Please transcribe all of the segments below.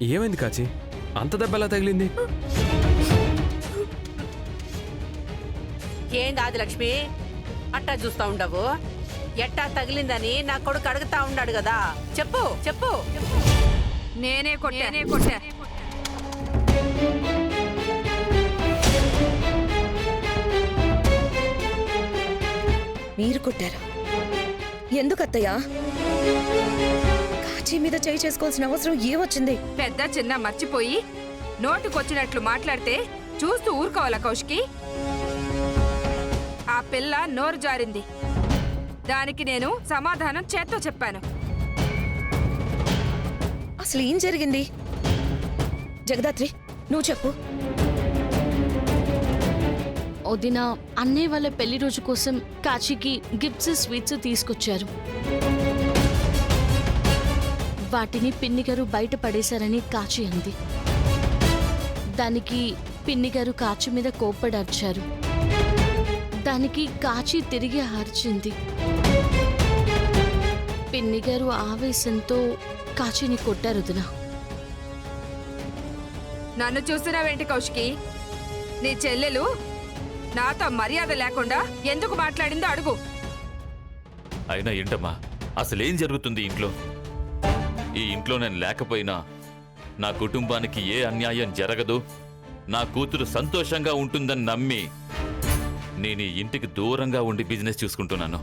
ఏమైంది కాచి? అంత దెబ్బలా తగిలింది? ఏం కాదు లక్ష్మి, అట్టా చూస్తా ఉండవు. ఎట్టా తగిలిందని నా కొడుకు అడుగుతా ఉన్నాడు కదా, చెప్పు చెప్పు. నేనే కొట్టా. మీరు కొట్టారా? ఎందుకత్తయ్యా? కాచి మీద చేయి చేసుకోవాల్సిన అవసరం ఏమొచ్చింది? పెద్ద చిన్న మర్చిపోయి నోటుకొచ్చినట్లు మాట్లాడితే చూస్తూ ఊరుకోవాలా కౌశికి? ఆ పిల్ల నోరు జారింది, దానికి నేను సమాధానం చేత్తో చెప్పాను. అసలు ఏం జరిగింది? జగదాత్రి, నువ్వు చెప్పు. వదిన, అన్నయ్య వాళ్ళ పెళ్లి రోజు కోసం కాచికి గిఫ్ట్స్, స్వీట్స్ తీసుకొచ్చారు. వాటిని పిన్నిగారు బయట పడేశారని కాచి అంది. దానికి పిన్నిగారు కాచి మీద కోప్పడర్చారు. దానికి కాచి తిరిగి అరిచింది. పిన్నిగారు ఆవేశంతో కాచిని కొట్టారు. వదిన, నన్ను చూస్తున్నావేంటి కౌశికి? నీ చెల్లెలు నాతో మర్యాద లేకుండా ఎందుకు మాట్లాడిందో అడుగు. అయినా ఏంటమ్మా, అసలేం జరుగుతుంది ఇంట్లో? ఈ ఇంట్లో నేను లేకపోయినా నా కుటుంబానికి ఏ అన్యాయం జరగదు, నా కూతురు సంతోషంగా ఉంటుందని నమ్మి నేను ఈ ఇంటికి దూరంగా ఉండి బిజినెస్ చూసుకుంటున్నాను.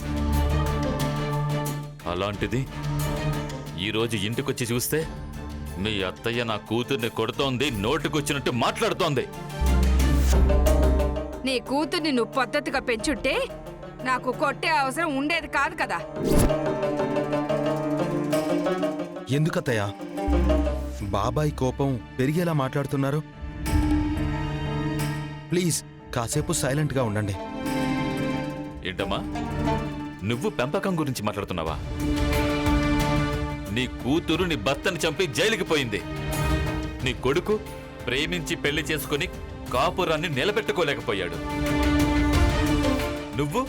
అలాంటిది ఈరోజు ఇంటికొచ్చి చూస్తే మీ అత్తయ్య నా కూతుర్ని కొడుతోంది, నోటికొచ్చినట్టు మాట్లాడుతోంది. నీ కూతుర్ని నువ్వు పద్ధతిగా పెంచుంటే నాకు కొట్టే అవసరం ఉండేది కాదు కదా. ఎందుకత్తయ్యా బాబాయ్ కోపం పెరిగేలా మాట్లాడుతున్నారు? ప్లీజ్ కాసేపు సైలెంట్గా ఉండండి. ఏంటమ్మా, నువ్వు పెంపకం గురించి మాట్లాడుతున్నావా? నీ కూతురు నీ భర్తని చంపి జైలుకి పోయింది. నీ కొడుకు ప్రేమించి పెళ్లి చేసుకుని కాపురాన్ని నిలబెట్టుకోలేకపోయాడు. నువ్వు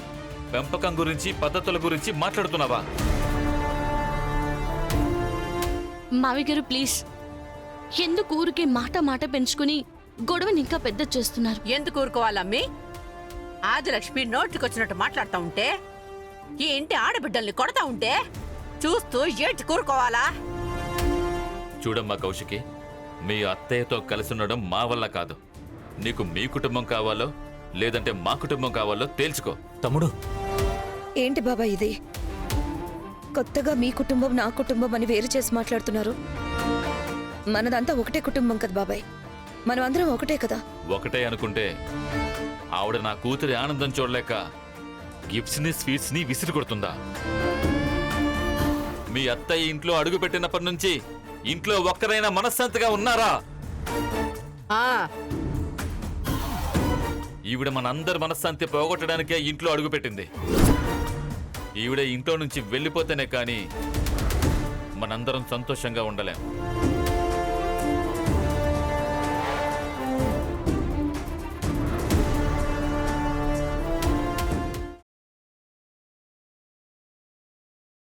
పెంపకం గురించి, పద్ధతుల గురించి మాట్లాడుతున్నావా? మావిగారు ప్లీజ్, ఎందుకు ఊరికే మాట మాట పెంచుకుని గొడవని ఇంకా పెద్ద చేస్తున్నారు? ఎందుకు ఊరుకోవాలమ్మి? ఆదిలక్ష్మి నోటికొచ్చినట్టు మాట్లాడుతూ ఉంటే, ఈ ఇంటి ఆడబిడ్డల్ని కొడతా ఉంటే చూస్తూ ఏడ్చి కూరుకోవాలా? చూడమ్మా కౌశికి, మీ అత్తయ్యతో కలిసి ఉండడం మా వల్ల కాదు. నీకు మీ కుటుంబం కావాలో లేదంటే మా కుటుంబం కావాలో తేల్చుకో. తమ్ముడు, ఏంటి బాబాయ్ ఇది? కొత్తగా మీ కుటుంబం నా కుటుంబం అని వేరు చేసి మాట్లాడుతున్నారు. మనదంతా ఒకటే కుటుంబం కదా బాబాయ్, మనం అందరం ఒకటే కదా. ఒకటే అనుకుంటే ఆవిడ నా కూతురి ఆనందం చూడలేక గిఫ్ట్స్ ని, స్వీట్స్ ని విసిరి కొడుతుందా? మీ అత్తయ్య ఇంట్లో అడుగు పెట్టినప్పటి నుంచి ఇంట్లో ఒక్కరైనా మనశ్శాంతిగా ఉన్నారా? ఈవిడ మనందరి మనశ్శాంతి పోగొట్టడానికే ఇంట్లో అడుగు పెట్టింది. ఈవిడ ఇంట్లో నుంచి వెళ్ళిపోతేనే కానీ మనందరం సంతోషంగా ఉండలేం.